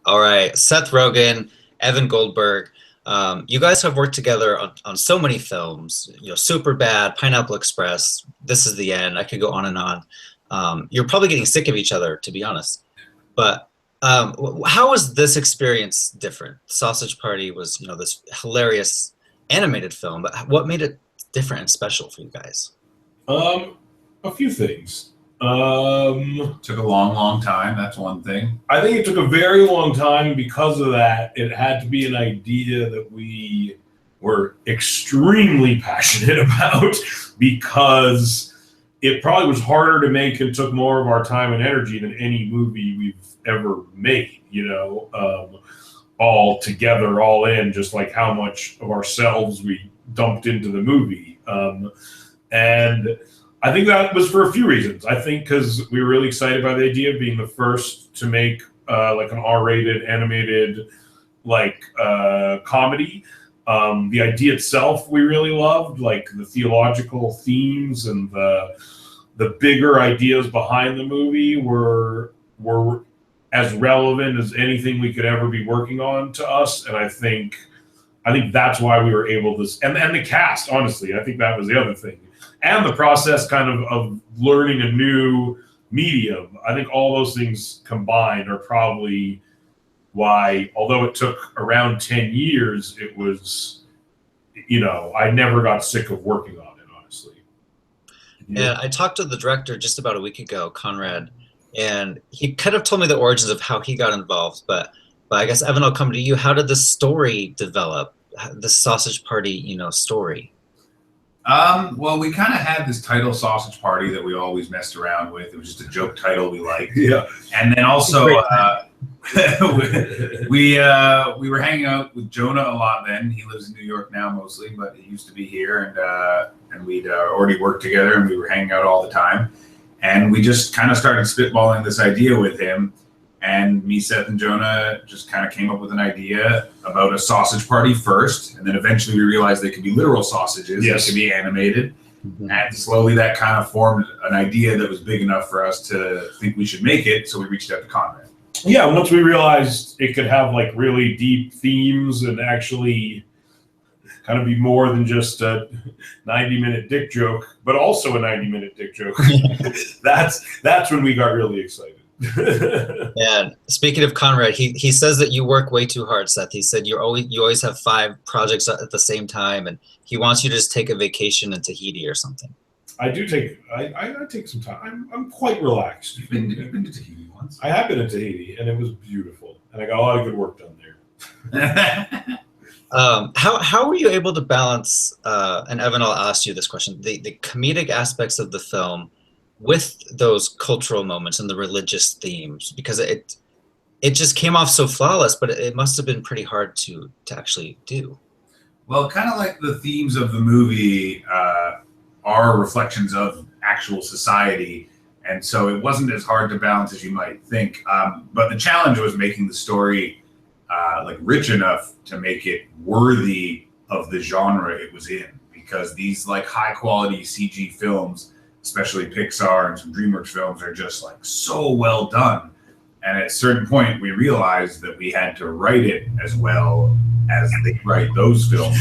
All right, Seth Rogen, Evan Goldberg. You guys have worked together on so many films. Super Bad, Pineapple Express. This Is the End. I could go on and on. You're probably getting sick of each other, to be honest. But how was this experience different? Sausage Party was, this hilarious animated film. But what made it different and special for you guys? A few things. Took a long, long time. That's one thing. I think it took a very long time. Because of that, it had to be an idea that we were extremely passionate about, because it probably was harder to make and took more of our time and energy than any movie we've ever made, all together, all in, just like how much of ourselves we dumped into the movie. And I think that was for a few reasons. I think because we were really excited by the idea of being the first to make like an R-rated animated comedy. The idea itself we really loved, like the theological themes and the bigger ideas behind the movie were as relevant as anything we could ever be working on to us. And I think that's why we were able to, and the cast, honestly, I think that was the other thing. And the process of learning a new medium. I think all those things combined are probably why, although it took around 10 years, it was, I never got sick of working on it, honestly. Yeah, I talked to the director just about a week ago, Conrad, and he kind of told me the origins of how he got involved. But I guess, Evan, I'll come to you. How did the story develop, the Sausage Party, story? Well, we kind of had this title, Sausage Party, that we always messed around with. It was just a joke title we liked. Yeah. And then also, we were hanging out with Jonah a lot then. He lives in New York now mostly, but he used to be here. And we'd already worked together, and we were hanging out all the time. And we just kind of started spitballing this idea with him. And me, Seth, and Jonah just kind of came up with an idea about a sausage party first. And then eventually we realized they could be literal sausages. Yes. They could be animated. Mm-hmm. And slowly that kind of formed an idea that was big enough for us to think we should make it. So we reached out to Conrad. Yeah, once we realized it could have really deep themes and actually kind of be more than just a 90-minute dick joke, but also a 90-minute dick joke. That's when we got really excited. And speaking of Conrad, he says that you work way too hard, Seth. He said you always have 5 projects at the same time, and he wants you to just take a vacation in Tahiti or something. I do take some time. I'm quite relaxed. You've been to Tahiti once? I have been to Tahiti, and it was beautiful, and I got a lot of good work done there. How were you able to balance? And Evan, I'll ask you this question: the comedic aspects of the film with those cultural moments and the religious themes, because it just came off so flawless, but it must have been pretty hard to actually do. Well, kind of like the themes of the movie are reflections of actual society, and so it wasn't as hard to balance as you might think. But the challenge was making the story rich enough to make it worthy of the genre it was in, because these high quality CG films, especially Pixar and some DreamWorks films, are just so well done. And at a certain point, we realized that we had to write it as well as they write those films,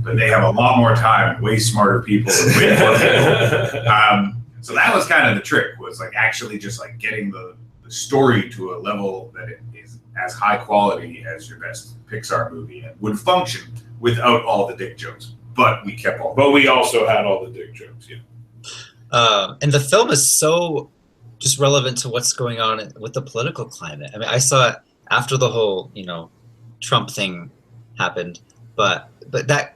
but they have a lot more time and way smarter people and way more people. So that was kind of the trick, was actually just getting the story to a level that it is as high quality as your best Pixar movie and would function without all the dick jokes. But we kept all. But we also had all the dick jokes, yeah. And the film is so just relevant to what's going on with the political climate. I mean, I saw it after the whole, Trump thing happened, but that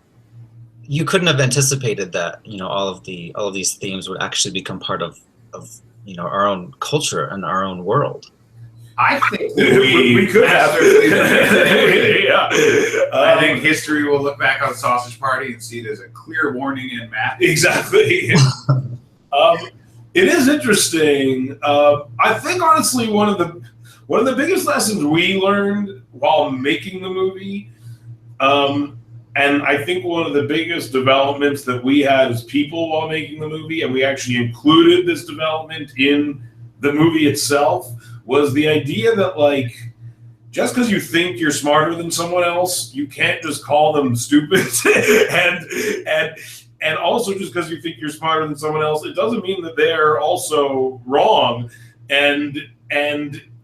you couldn't have anticipated that, all of these themes would actually become part of our own culture and our own world. I think we could have. Yeah. I think history will look back on Sausage Party and see it as a clear warning in math. Exactly. It is interesting. I think honestly one of the biggest lessons we learned while making the movie, and I think one of the biggest developments that we had as people while making the movie, and we actually included this development in the movie itself, was the idea that just because you think you're smarter than someone else, you can't just call them stupid. and also just because you think you're smarter than someone else, it doesn't mean that they're also wrong. And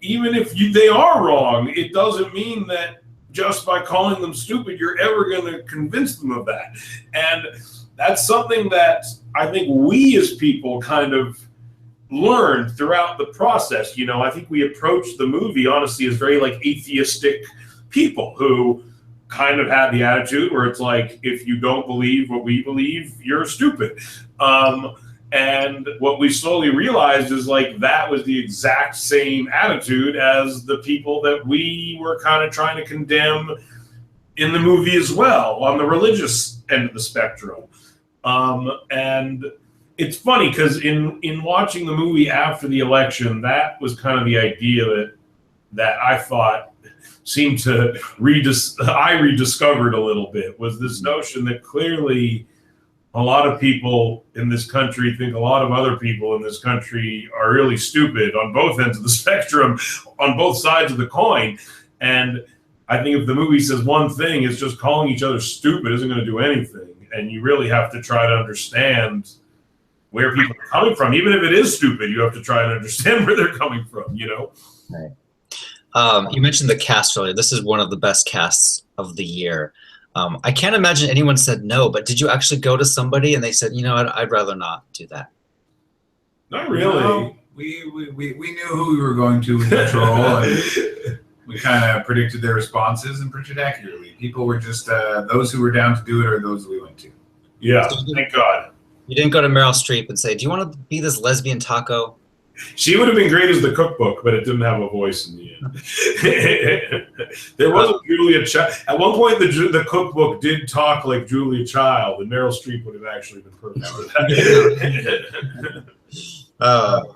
even if they are wrong, it doesn't mean that just by calling them stupid, you're ever going to convince them of that. And that's something that I think we as people kind of learned throughout the process. You know, I think we approached the movie honestly as very like atheistic people who kind of had the attitude where it's like, if you don't believe what we believe, you're stupid. And what we slowly realized is like that was the exact same attitude as the people that we were kind of trying to condemn in the movie as well, on the religious end of the spectrum. And it's funny because in watching the movie after the election, that was kind of the idea that I thought seemed to I rediscovered a little bit, was this notion that clearly a lot of people in this country think a lot of other people in this country are really stupid on both ends of the spectrum, on both sides of the coin. And I think if the movie says one thing, it's just calling each other stupid isn't going to do anything. And you really have to try to understand where people are coming from. Even if it is stupid, you have to try and understand where they're coming from, you know? Right. You mentioned the cast earlier. This is one of the best casts of the year. I can't imagine anyone said no, but did you actually go to somebody and they said, you know, I'd rather not do that? Not really. No, we knew who we were going to control, and we kind of predicted their responses and predicted accurately. People were just those who were down to do it or those we went to. Yeah, thank God. You didn't go to Meryl Streep and say, do you want to be this lesbian taco? She would have been great as the cookbook, but it didn't have a voice in the end. There was a Julia Child. At one point, the cookbook did talk like Julia Child, and Meryl Streep would have actually been perfect for that.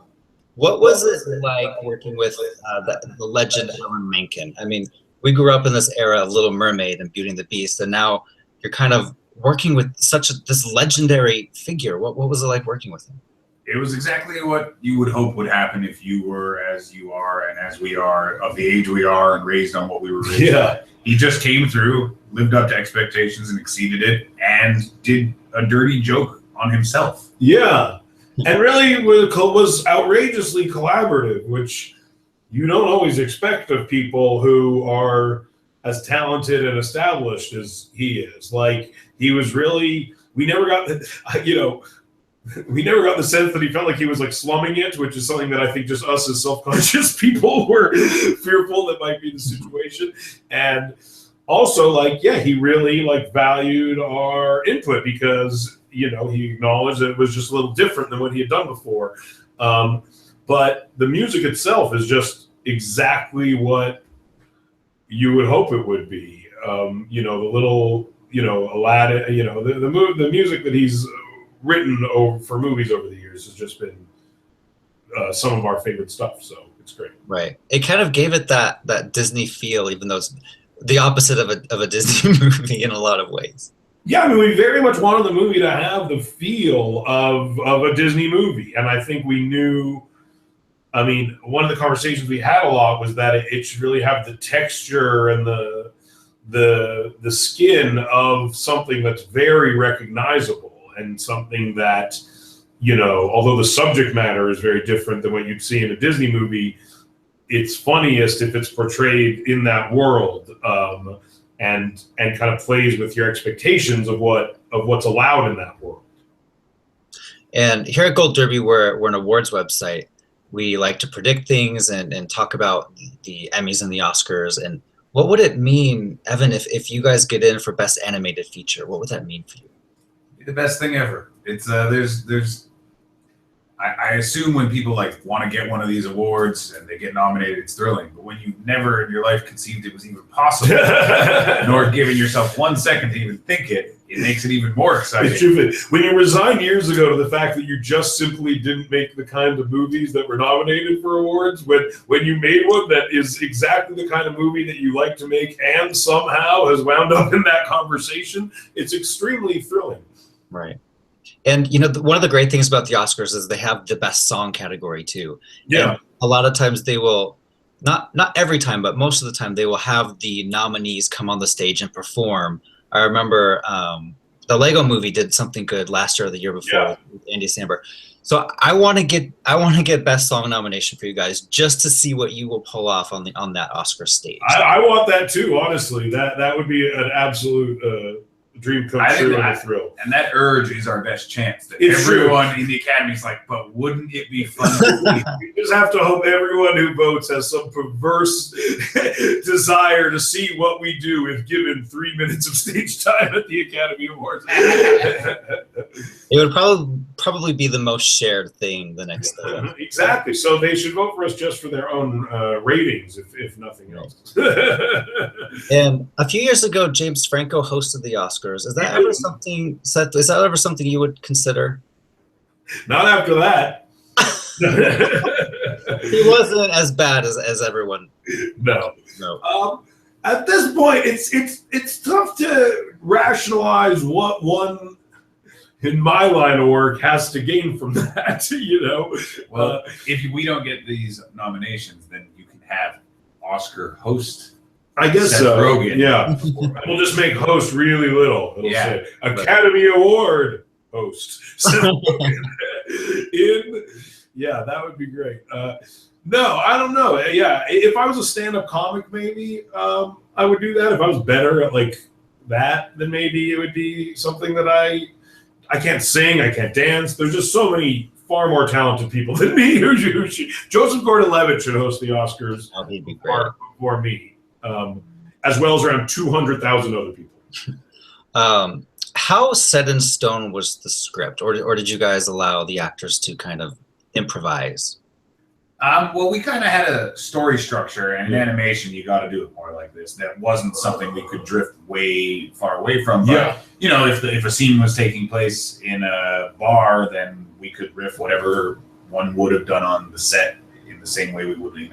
What was it like working with the legend Alan Menken? I mean, we grew up in this era of Little Mermaid and Beauty and the Beast, and now you're kind of working with this legendary figure. What was it like working with him? It was exactly what you would hope would happen if you were as you are and as we are, of the age we are, and raised on what we were raised on. He just came through, lived up to expectations and exceeded it, and did a dirty joke on himself. Yeah. And really was outrageously collaborative, which you don't always expect of people who are as talented and established as he is. Like, he was really, we never got the sense that he felt like he was like slumming it, which is something that I think just us as self-conscious people were fearful that might be the situation. And also, like, yeah, he really like valued our input because, you know, he acknowledged that it was just a little different than what he had done before. But the music itself is just exactly what you would hope it would be. You know, the little, you know, Aladdin, you know, the music that he's written for movies over the years has just been some of our favorite stuff. So it's great. Right. It kind of gave it that Disney feel, even though it's the opposite of a Disney movie in a lot of ways. Yeah, I mean, we very much wanted the movie to have the feel of a Disney movie. And I think we knew, I mean, one of the conversations we had a lot was that it should really have the texture and the skin of something that's very recognizable and something that, you know, although the subject matter is very different than what you'd see in a Disney movie, it's funniest if it's portrayed in that world. And kind of plays with your expectations of what's allowed in that world. And here at Gold Derby, we're an awards website. We like to predict things and talk about the Emmys and the Oscars. And what would it mean, Evan, if you guys get in for Best Animated Feature? What would that mean for you? The best thing ever. It's I assume when people like want to get one of these awards and they get nominated, it's thrilling. But when you never in your life conceived it was even possible, nor given yourself 1 second to even think it, it makes it even more exciting. It's true. When you resigned years ago to the fact that you just simply didn't make the kind of movies that were nominated for awards, when you made one that is exactly the kind of movie that you like to make and somehow has wound up in that conversation, it's extremely thrilling. Right. And, you know, one of the great things about the Oscars is they have the best song category, too. Yeah. And a lot of times they will not every time, but most of the time, they will have the nominees come on the stage and perform. I remember the Lego Movie did something good last year or the year before with Andy Samberg. So I want to get Best Song nomination for you guys just to see what you will pull off on that Oscar stage. I want that too. Honestly, that would be an absolute dream come true and a thrill. And that urge is our best chance. That It's everyone true. in the Academy is like, but wouldn't it be fun? We just have to hope everyone who votes has some perverse desire to see what we do if given 3 minutes of stage time at the Academy Awards. It would probably be the most shared thing the next day. Exactly. So they should vote for us just for their own ratings, if nothing else. And a few years ago, James Franco hosted the Oscars. Is that ever something, Seth? Is that ever something you would consider? Not after that. He wasn't as bad as everyone. No. No. At this point, it's tough to rationalize what one in my line of work has to gain from that. Well, if we don't get these nominations, then you can have Oscar host. I guess Seth so. Rogen. Yeah. We'll just make host really little. It'll say Academy Award host. Yeah, that would be great. No, I don't know. Yeah, if I was a stand-up comic, maybe I would do that. If I was better at like that, then maybe it would be something that I can't sing, I can't dance. There's just so many far more talented people than me. Joseph Gordon-Levitt should host the Oscars. Oh, he'd be great. For me. As well as around 200,000 other people. How set in stone was the script, or did you guys allow the actors to kind of improvise? Well, we kind of had a story structure, and in animation, you got to do it more like this. That wasn't something we could drift way far away from. But, if a scene was taking place in a bar, then we could riff whatever one would have done on the set in the same way we would in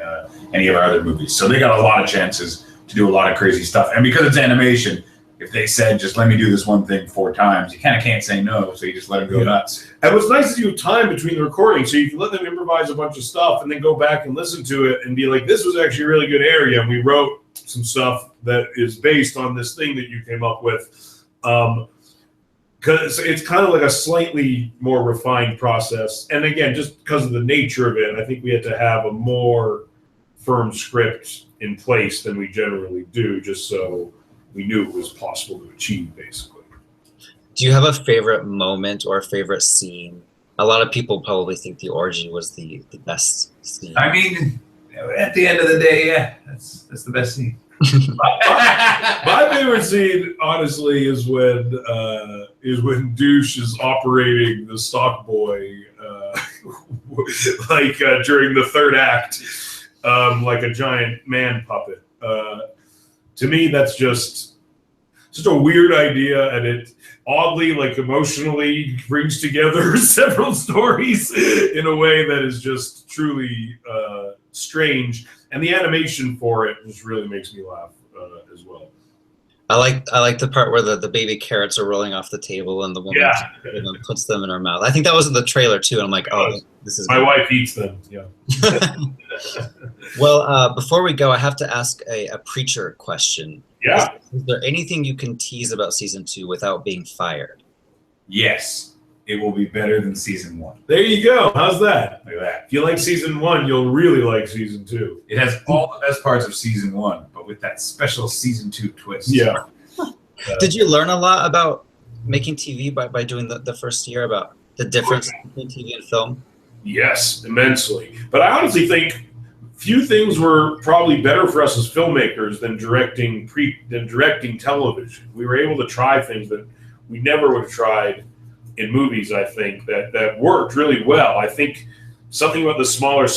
any of our other movies. So they got a lot of chances to do a lot of crazy stuff. And because it's animation, if they said, just let me do this one thing 4 times, you kind of can't say no, so you just let them go nuts. And what's nice is you have time between the recordings, so you can let them improvise a bunch of stuff and then go back and listen to it and be like, this was actually a really good area, and we wrote some stuff that is based on this thing that you came up with. Because it's kind of like a slightly more refined process. And again, just because of the nature of it, I think we had to have a more firm script in place than we generally do, just so we knew it was possible to achieve, basically. Do you have a favorite moment or a favorite scene? A lot of people probably think the orgy was the best scene. I mean, at the end of the day, yeah, that's the best scene. My favorite scene, honestly, is when Douche is operating the stock boy, during the third act, like a giant man puppet. To me, that's just a weird idea, and it oddly, like emotionally, brings together several stories in a way that is just truly strange. And the animation for it just really makes me laugh as well. I like the part where the baby carrots are rolling off the table and the woman puts them in her mouth. I think that was in the trailer too, and I'm like, oh, this is my wife eats them. Yeah. Well, before we go, I have to ask a preacher question. Yeah. Is there anything you can tease about season 2 without being fired? Yes, it will be better than season 1. There you go. How's that? Look at that. If you like season 1, you'll really like season 2. It has all the best parts of season 1, but with that special season 2 twist. Yeah. Did you learn a lot about making TV by doing the first year, about the difference between TV and film? Yes, immensely. But I honestly think few things were probably better for us as filmmakers than directing television. We were able to try things that we never would have tried in movies, I think, that worked really well. I think something about the smaller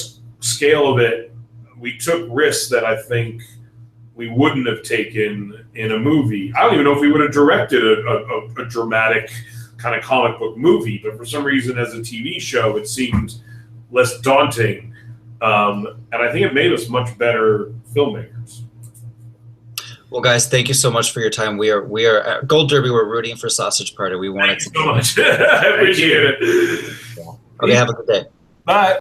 scale of it, we took risks that I think we wouldn't have taken in a movie. I don't even know if we would have directed a dramatic kind of comic book movie, but for some reason as a TV show, it seemed less daunting. And I think it made us much better filmmakers. Well, guys, thank you so much for your time. We are at Gold Derby. We're rooting for Sausage Party. We wanted Thank you so much. I appreciate it. Okay, have a good day. Bye.